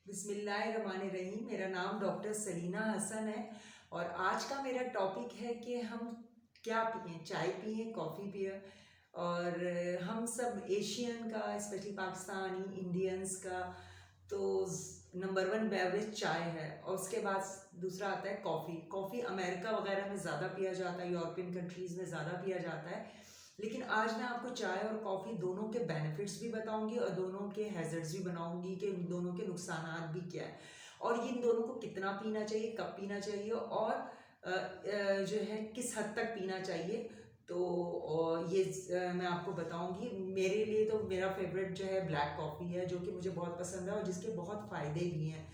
बिस्मिल्लाहिर्रहमानिर्रहीम। मेरा नाम डॉक्टर सलीना हसन है और आज का मेरा टॉपिक है कि हम क्या पिएं, चाय पिएं, कॉफ़ी पिएं। और हम सब एशियन का, स्पेशली पाकिस्तानी इंडियंस का तो नंबर वन बेवरेज चाय है। और उसके बाद दूसरा आता है कॉफ़ी। कॉफ़ी अमेरिका वगैरह में ज़्यादा पिया जाता है, यूरोपियन कंट्रीज़ में ज़्यादा पिया जाता है। लेकिन आज मैं आपको चाय और कॉफ़ी दोनों के बेनिफिट्स भी बताऊंगी और दोनों के हैज़र्ड्स भी बनाऊंगी कि इन दोनों के नुकसानात भी क्या है और इन दोनों को कितना पीना चाहिए, कब पीना चाहिए और जो है किस हद तक पीना चाहिए। तो ये मैं आपको बताऊंगी। मेरे लिए तो मेरा फेवरेट जो है ब्लैक कॉफ़ी है, जो कि मुझे बहुत पसंद है और जिसके बहुत फ़ायदे भी हैं।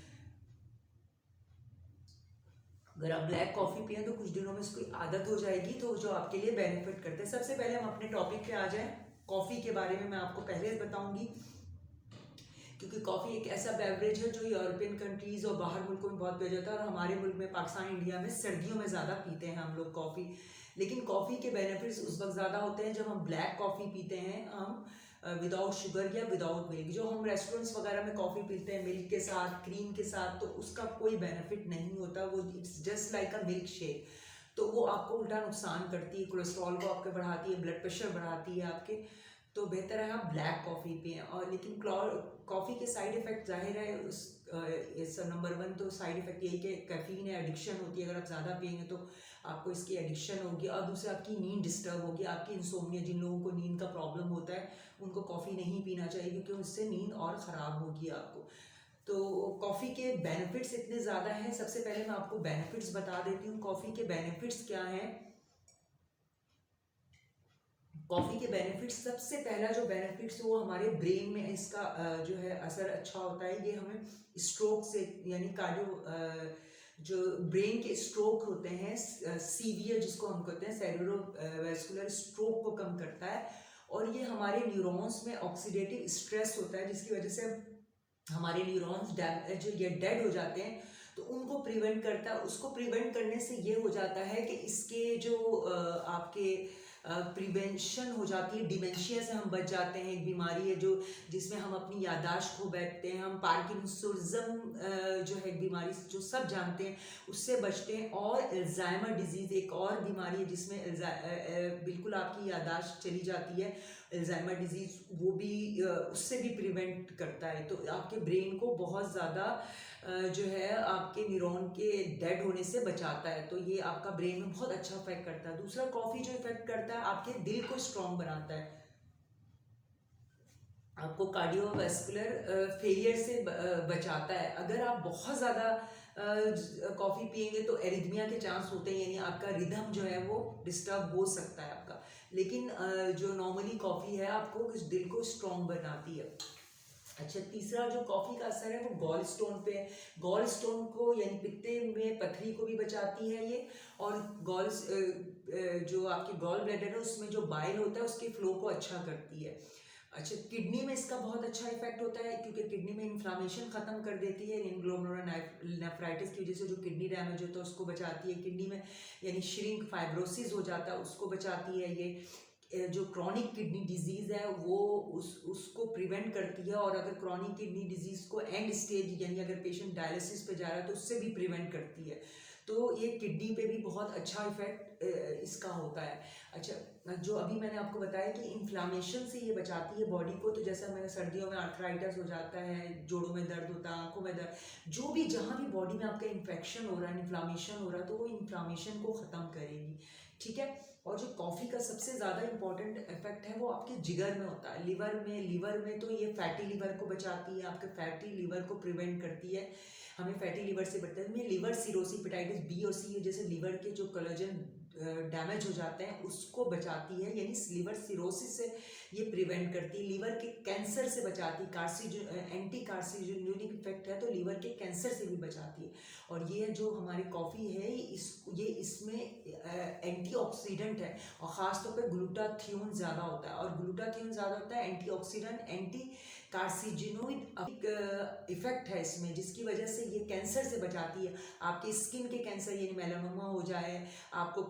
अगर आप ब्लैक कॉफ़ी पिए तो कुछ दिनों में उसकी आदत हो जाएगी, तो जो आपके लिए बेनिफिट करते हैं। सबसे पहले हम अपने टॉपिक पे आ जाएं। कॉफ़ी के बारे में मैं आपको पहले बताऊंगी, क्योंकि कॉफ़ी एक ऐसा बेवरेज है जो यूरोपियन कंट्रीज़ और बाहर मुल्कों में बहुत पिया जाता है और हमारे मुल्क में, पाकिस्तान, इंडिया में सर्दियों में ज़्यादा पीते हैं हम लोग कॉफ़ी। लेकिन कॉफ़ी के बेनिफिट्स उस वक्त ज़्यादा होते हैं जब हम ब्लैक कॉफ़ी पीते हैं, हम विदाउट शुगर या विदाउट मिल्क। जो हम रेस्टोरेंट्स वगैरह में कॉफ़ी पीते हैं मिल्क के साथ, क्रीम के साथ, तो उसका कोई बेनिफिट नहीं होता। वो it's just like a milk shake. तो वो आपको उल्टा नुकसान करती है, कोलेस्ट्रॉल को आपके बढ़ाती है, ब्लड प्रेशर बढ़ाती है आपके। तो बेहतर है आप ब्लैक कॉफ़ी पिएं। और लेकिन कॉफ़ी के साइड इफ़ेक्ट जाहिर है, इस नंबर वन तो साइड इफ़ेक्ट यही कि कैफीन है, एडिक्शन होती है। अगर आप ज़्यादा पिएंगे तो आपको इसकी एडिक्शन होगी और दूसरा आपकी नींद डिस्टर्ब होगी, आपकी इंसोम्निया। जिन लोगों को नींद का प्रॉब्लम होता है उनको कॉफ़ी नहीं पीना चाहिए, क्योंकि उससे नींद और ख़राब होगी आपको। तो कॉफ़ी के बेनिफिट्स इतने ज़्यादा हैं। सबसे पहले मैं आपको बेनिफिट्स बता देती हूँ। कॉफ़ी के बेनिफिट्स क्या हैं? कॉफ़ी के बेनिफिट्स, सबसे पहला जो बेनिफिट्स वो हमारे ब्रेन में इसका जो है असर अच्छा होता है। ये हमें स्ट्रोक से, यानी कार्डियो, जो ब्रेन के स्ट्रोक होते हैं, सीवियर जिसको हम कहते हैं, सेरेब्रोवैस्कुलर स्ट्रोक को कम करता है। और ये हमारे न्यूरॉन्स में ऑक्सीडेटिव स्ट्रेस होता है, जिसकी वजह से हमारे न्यूरॉन्स जो ये डेड हो जाते हैं, तो उनको प्रिवेंट करता है। उसको प्रिवेंट करने से ये हो जाता है कि इसके जो आपके प्रिवेंशन हो जाती है, डिमेंशिया से हम बच जाते हैं। एक बीमारी है जो जिसमें हम अपनी याददाश्त खो बैठते हैं, हम पार्किंसनिज्म जो है एक बीमारी जो सब जानते हैं, उससे बचते हैं। और अल्जाइमर डिजीज़ एक और बीमारी है जिसमें बिल्कुल आपकी याददाश्त चली जाती है। अल्जाइमर डिजीज़ वो भी उससे भी प्रिवेंट करता है। तो आपके ब्रेन को बहुत ज़्यादा जो है आपके न्यूरॉन के डेड होने से बचाता है। तो ये आपका ब्रेन में बहुत अच्छा इफेक्ट करता है। दूसरा, कॉफ़ी जो इफेक्ट करता है, आपके दिल को स्ट्रांग बनाता है, आपको कार्डियोवैस्कुलर फेलियर से बचाता है। अगर आप बहुत ज़्यादा कॉफ़ी पिएंगे तो एरिथमिया के चांस होते हैं, यानी आपका रिदम जो है वो डिस्टर्ब हो सकता है आपका। लेकिन जो नॉर्मली कॉफ़ी है आपको इस दिल को स्ट्रांग बनाती है। अच्छा, तीसरा जो कॉफ़ी का असर है वो गॉल स्टोन पे है। गॉल स्टोन को, यानी पित्ते में पथरी को भी बचाती है ये। और जो आपकी गॉल ब्लैडर है उसमें जो बाइल होता है उसके फ्लो को अच्छा करती है। अच्छा, किडनी में इसका बहुत अच्छा इफेक्ट होता है, क्योंकि किडनी में इन्फ्लामेशन खत्म कर देती है। ग्लोमेरुलोनेफ्राइटिस की वजह से जो किडनी डैमेज होता है उसको बचाती है। किडनी में यानी श्रिंक, फाइब्रोसिस हो जाता है, उसको बचाती है ये। जो क्रॉनिक किडनी डिजीज़ है वो उसको प्रिवेंट करती है। और अगर क्रॉनिक किडनी डिजीज़ को एंड स्टेज, यानी अगर पेशेंट डायलिसिस पे जा रहा है, तो उससे भी प्रिवेंट करती है। तो ये किडनी पे भी बहुत अच्छा इफेक्ट इसका होता है। अच्छा, जो अभी मैंने आपको बताया कि इन्फ्लामेशन से ये बचाती है बॉडी को। तो जैसा मैंने, सर्दियों में आर्थराइटिस हो जाता है, जोड़ों में दर्द होता है, आंखों में दर्द, जो भी जहाँ भी बॉडी में आपका इन्फेक्शन हो रहा है, इन्फ्लामेशन हो रहा है, तो वो इन्फ्लामेशन को ख़त्म करेगी। ठीक है। और जो कॉफ़ी का सबसे ज़्यादा इंपॉर्टेंट इफेक्ट है वो आपके जिगर में होता है, लिवर में तो ये फैटी लिवर को बचाती है, आपके फैटी लिवर को प्रिवेंट करती है। हमें फैटी लिवर से बचता है। लिवर सिरोसिस, हेपेटाइटिस बी और सी, जैसे लिवर के जो कोलेजन डैमेज हो जाते हैं उसको बचाती है, यानी लिवर सिरोसिस से ये प्रिवेंट करती है। लिवर के कैंसर से बचाती है, एंटी कार्सिनोजेनिक इफेक्ट है, तो लिवर के कैंसर से भी बचाती है। और ये जो हमारी कॉफ़ी है ये इसमें एंटीऑक्सीडेंट है, और ख़ासतौर पे ग्लूटाथियोन ज़्यादा होता है। और ग्लूटाथियोन ज़्यादा होता है एंटीऑक्सीडेंट, एंटी कार्सिजिनोइड इफेक्ट है इसमें, जिसकी वजह से ये कैंसर से बचाती है। आपके स्किन के कैंसर यानी मेलानोमा हो जाए, आपको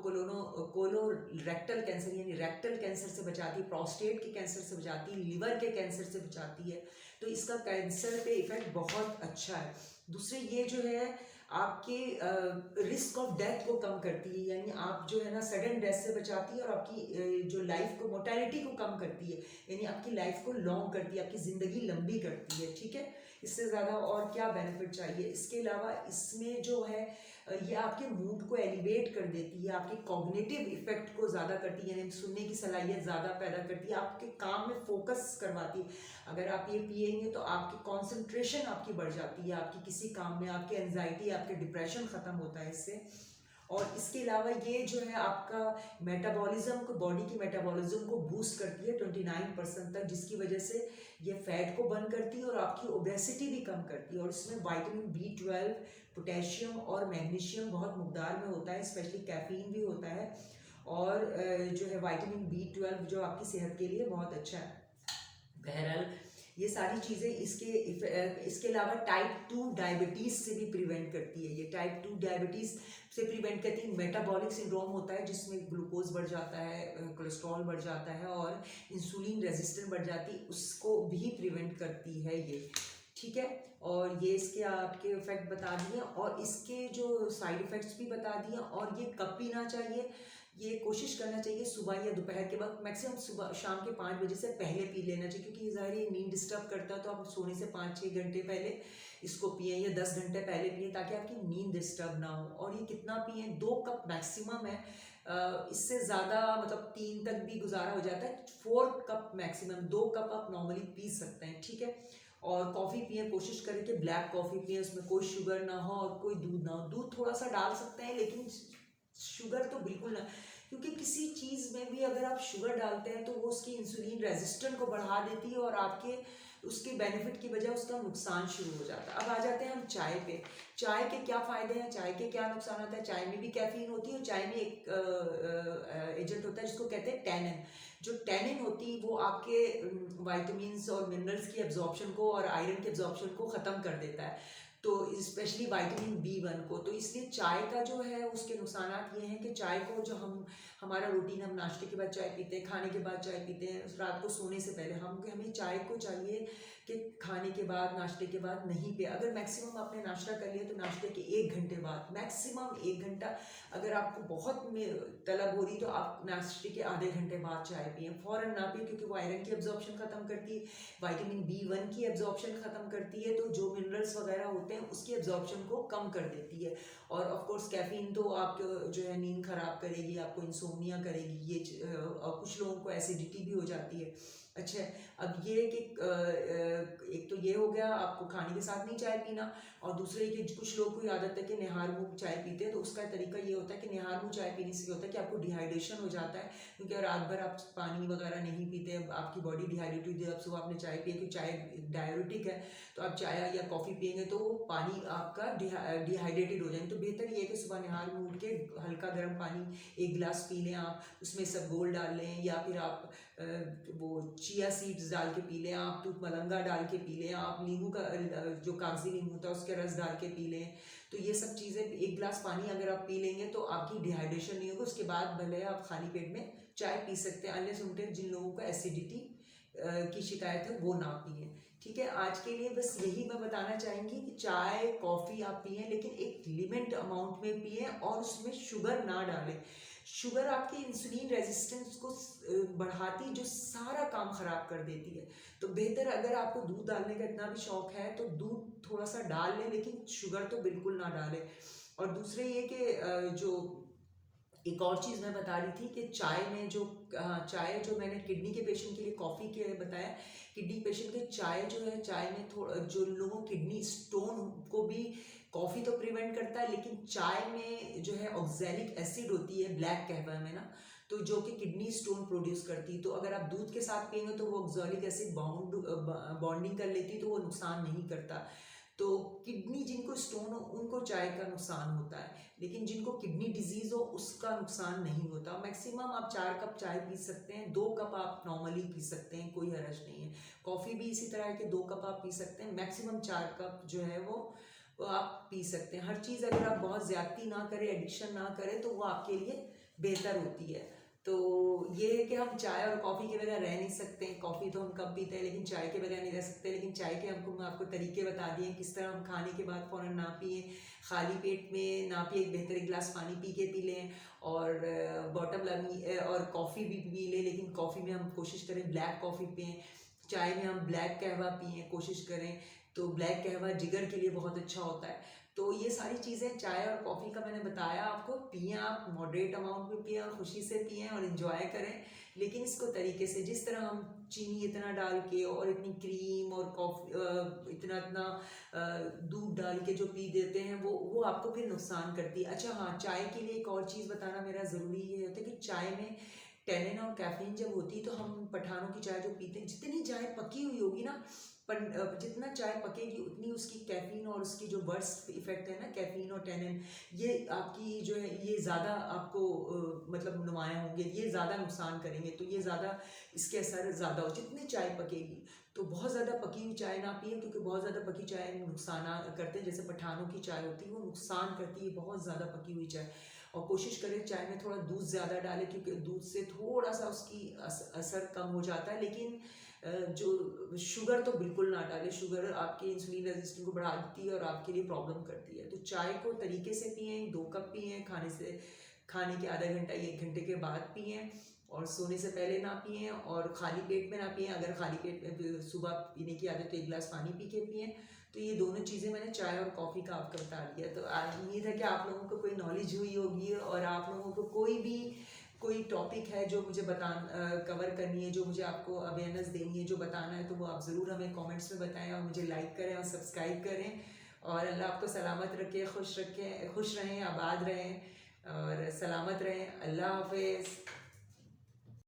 कोलोरेक्टल कैंसर यानी रेक्टल कैंसर से बचाती है, प्रोस्टेट के कैंसर से बचाती है, लिवर के कैंसर से बचाती है। तो इसका कैंसर पे इफेक्ट बहुत अच्छा है। दूसरे ये जो है आपके रिस्क ऑफ डेथ को कम करती है, यानी आप जो है ना सडन डेथ से बचाती है, और आपकी जो लाइफ को, मोर्टेलिटी को कम करती है, यानी आपकी लाइफ को लॉन्ग करती है, आपकी ज़िंदगी लंबी करती है। ठीक है, इससे ज़्यादा और क्या बेनिफिट चाहिए। इसके अलावा इसमें जो है ये आपके मूड को एलिवेट कर देती है, आपके कॉग्निटिव इफेक्ट को ज़्यादा करती है, यानी सुनने की सलाहियत ज़्यादा पैदा करती है, आपके काम में फोकस करवाती है। अगर आप ये पिएंगे तो आपकी कंसंट्रेशन आपकी बढ़ जाती है, आपकी किसी काम में आपकी एंजाइटी, आपके डिप्रेशन ख़त्म होता है इससे। और इसके अलावा ये जो है आपका मेटाबॉलिज्म को, बॉडी की मेटाबॉलिज्म को बूस्ट करती है 29% तक, जिसकी वजह से ये फैट को बर्न करती है और आपकी ओबेसिटी भी कम करती है। और इसमें विटामिन B12, पोटेशियम और मैग्नीशियम बहुत मकदार में होता है, स्पेशली कैफीन भी होता है। और जो है विटामिन B12 जो आपकी सेहत के लिए बहुत अच्छा है। बहरहाल ये सारी चीज़ें इसके अलावा टाइप 2 डायबिटीज़ से भी प्रिवेंट करती है। ये टाइप 2 डायबिटीज़ से प्रिवेंट करती है। मेटाबॉलिक सिंड्रोम होता है जिसमें ग्लूकोज बढ़ जाता है, कोलेस्ट्रॉल बढ़ जाता है और इंसुलिन रेजिस्टेंस बढ़ जाती है, उसको भी प्रिवेंट करती है ये। ठीक है, और ये इसके आपके इफेक्ट बता दिए और इसके जो साइड इफ़ेक्ट्स भी बता दिए। और ये कब पीना चाहिए, ये कोशिश करना चाहिए सुबह या दोपहर के वक्त, मैक्सिमम सुबह शाम के 5 बजे से पहले पी लेना चाहिए, क्योंकि ज़ाहिर है नींद डिस्टर्ब करता है। तो आप सोने से 5-6 घंटे पहले इसको पिए या 10 घंटे पहले पिए, ताकि आपकी नींद डिस्टर्ब ना हो। और ये कितना पिए, 2 कप मैक्सिमम है, इससे ज़्यादा मतलब 3 तक भी गुजारा हो जाता है। 4 कप मैक्सिमम, 2 कप आप नॉर्मली पी सकते हैं। ठीक है, और कॉफ़ी पिए, कोशिश करें कि ब्लैक कॉफ़ी पिए, उसमें कोई शुगर ना हो और कोई दूध ना हो। दूध थोड़ा सा डाल सकते हैं लेकिन शुगर तो बिल्कुल ना, क्योंकि किसी चीज़ में भी अगर आप शुगर डालते हैं तो वो उसकी इंसुलिन रेजिस्टेंस को बढ़ा देती है और आपके उसके बेनिफिट की बजाय उसका नुकसान शुरू हो जाता है। अब आ जाते हैं हम चाय पे। चाय के क्या फ़ायदे हैं, चाय के क्या नुकसान होता है। चाय में भी कैफीन होती है और चाय में एक एजेंट होता है जिसको कहते हैं टैनिन। जो टैनिन होती है वो आपके वाइटामिन्स और मिनरल्स की एब्जॉर्प्शन को और आयरन के एब्जॉर्प्शन को ख़त्म कर देता है, तो स्पेशली विटामिन B1 को। तो इसलिए चाय का जो है उसके नुकसानात ये हैं कि चाय को जो हमारा रूटीन, हम नाश्ते के बाद चाय पीते हैं, खाने के बाद चाय पीते हैं, रात को सोने से पहले हमें चाय को चाहिए कि खाने के बाद, नाश्ते के बाद नहीं पिए। अगर मैक्सिमम आपने नाश्ता कर लिया तो नाश्ते के 1 घंटे बाद, मैक्सिमम 1 घंटा। अगर आपको बहुत तलब हो रही तो आप नाश्ते के आधे घंटे बाद चाय पिए, फ़ौरन ना पिए, क्योंकि वो आयरन की एब्जॉर्प्शन ख़त्म करती है, विटामिन B1 की एब्जॉर्प्शन ख़त्म करती है, तो जो मिनरल्स वगैरह होते हैं उसकी एब्जॉर्प्शन को कम कर देती है। और ऑफ कोर्स कैफीन तो आपको जो है नींद ख़राब करेगी, आपको इंसोम्निया करेगी, ये और कुछ लोगों को एसिडिटी भी हो जाती है। अच्छा, अब ये कि एक तो ये हो गया आपको खाने के साथ नहीं चाय पीना, और दूसरे कि कुछ लोगों को आदत है कि निहार मुँह चाय पीते हैं, तो उसका तरीका ये होता है कि निहार मुँह चाय पीने से होता है कि आपको डिहाइड्रेशन हो जाता है, क्योंकि रात भर आप पानी वगैरह नहीं पीते, आपकी बॉडी डिहाइड्रेट होती है। अब सुबह आपने चाय पी, क्योंकि चाय डायरेटिक है, तो आप चाय या कॉफ़ी पिएंगे तो पानी आपका डिहाइड्रेटेड हो जाएंगे। तो बेहतर ये है कि सुबह निहार मुँह उठ के हल्का गर्म पानी 1 गिलास पी लें आप, उसमें इसबगोल डाल लें, या फिर आप वो चिया सीड्स डाल के पी लें आप, दूध मलंगा डाल के पी लें आप, नींबू का जो कागजी नींबू होता है उसके रस डाल के पी लें। तो ये सब चीज़ें 1 गिलास पानी अगर आप पी लेंगे तो आपकी डिहाइड्रेशन नहीं होगी। उसके बाद भले आप खाली पेट में चाय पी सकते हैं, अन्य सुनते जिन लोगों को एसिडिटी की शिकायत है वो ना पिए। ठीक है, आज के लिए बस यही मैं बताना चाहेंगी कि चाय कॉफ़ी आप पिए, लेकिन एक लिमिट अमाउंट में पिए और उसमें शुगर ना डालें। शुगर आपकी इंसुलिन रेजिस्टेंस को बढ़ाती, जो सारा काम ख़राब कर देती है। तो बेहतर, अगर आपको दूध डालने का इतना भी शौक़ है तो दूध थोड़ा सा डाल लें, लेकिन शुगर तो बिल्कुल ना डालें। और दूसरे ये कि जो एक और चीज़ मैं बता रही थी कि चाय में चाय जो मैंने किडनी के पेशेंट के लिए कॉफ़ी के बताया, किडनी पेशेंट के चाय जो है, चाय में थोड़ा जो लोगों किडनी स्टोन को भी कॉफ़ी तो प्रिवेंट करता है, लेकिन चाय में जो है ऑक्सैलिक एसिड होती है ब्लैक कहवा में ना, तो जो कि किडनी स्टोन प्रोड्यूस करती है। तो अगर आप दूध के साथ पिएंगे तो वो ऑक्सैलिक एसिड बॉन्डिंग कर लेती है, तो वो नुकसान नहीं करता। तो किडनी जिनको स्टोन हो उनको चाय का नुकसान होता है, लेकिन जिनको किडनी डिजीज़ हो उसका नुकसान नहीं होता। मैक्सिमम आप 4 कप चाय पी सकते हैं, 2 कप आप नॉर्मली पी सकते हैं, कोई हर्ज नहीं है। कॉफ़ी भी इसी तरह है कि 2 कप आप पी सकते हैं, मैक्सिमम 4 कप जो है वो आप पी सकते हैं। हर चीज़ अगर आप बहुत ज़्यादती ना करें, एडिक्शन ना करें, तो वो आपके लिए बेहतर होती है। तो ये है कि हम चाय और कॉफ़ी के बगैर रह नहीं सकते। कॉफ़ी तो हम कब पीते हैं, लेकिन चाय के बगैर नहीं रह सकते। लेकिन चाय के मैं आपको तरीके बता दिए किस तरह हम खाने के बाद फ़ौरन ना पिए, खाली पेट में ना पिए, एक बेहतर एक गिलास पानी पी के पी लें। और बॉटम लगी और कॉफ़ी भी पी लें, लेकिन कॉफ़ी में हम कोशिश करें ब्लैक कॉफ़ी पिएँ। चाय में हम ब्लैक कहवा पिएँ कोशिश करें, तो ब्लैक कहवा जिगर के लिए बहुत अच्छा होता है। तो ये सारी चीज़ें चाय और कॉफ़ी का मैंने बताया आपको, पिएँ आप मॉडरेट अमाउंट में पिएँ और खुशी से पिएँ और इन्जॉय करें। लेकिन इसको तरीके से, जिस तरह हम चीनी इतना डाल के और इतनी क्रीम और इतना इतना दूध डाल के जो पी देते हैं, वो आपको फिर नुकसान करती है। अच्छा हाँ, चाय के लिए एक और चीज़ बताना मेरा ज़रूरी ये होता है कि चाय में टेनिन और कैफीन जब होती है, तो हम पठानों की चाय जो पीते हैं, जितनी चाय पकी हुई होगी ना, पर जितना चाय पकेगी उतनी उसकी कैफीन और उसकी जो वर्स्ट इफेक्ट है ना, कैफीन और टेनिन, ये आपकी जो है ये ज़्यादा आपको मतलब नुमायाँ होंगे, ये ज़्यादा नुकसान करेंगे। तो ये ज़्यादा इसके असर ज़्यादा हो जितनी चाय पकेगी। तो बहुत ज़्यादा पकी हुई चाय ना पिए, क्योंकि बहुत ज़्यादा पकी चाय नुकसान करते हैं। जैसे पठानों की चाय होती है वो नुकसान करती है, बहुत ज़्यादा पकी हुई चाय। और कोशिश करें चाय में थोड़ा दूध ज़्यादा डालें, क्योंकि दूध से थोड़ा सा उसकी असर कम हो जाता है। लेकिन जो शुगर तो बिल्कुल ना डालें, शुगर आपके इंसुलिन रेजिस्टेंस को बढ़ा देती है और आपके लिए प्रॉब्लम करती है। तो चाय को तरीके से पिएँ, 2 कप पिएँ, खाने के आधा घंटा या 1 घंटे के बाद पिएँ, और सोने से पहले ना पिएँ, और खाली पेट में ना पिएँ। अगर खाली पेट में सुबह पीने की आदत है तो 1 गिलास पानी पी के पिएँ। तो ये दोनों चीज़ें मैंने चाय और कॉफ़ी का आपको बता दिया। तो उम्मीद है कि आप लोगों को कोई नॉलेज हुई होगी, और आप लोगों को कोई टॉपिक है जो मुझे कवर करनी है, जो मुझे आपको अवेयरनेस देनी है, जो बताना है, तो वो आप ज़रूर हमें कमेंट्स में बताएं, और मुझे लाइक करें और सब्सक्राइब करें। और अल्लाह आपको सलामत रखे, खुश रहें, आबाद रहें और सलामत रहें। अल्लाह हाफ़िज़।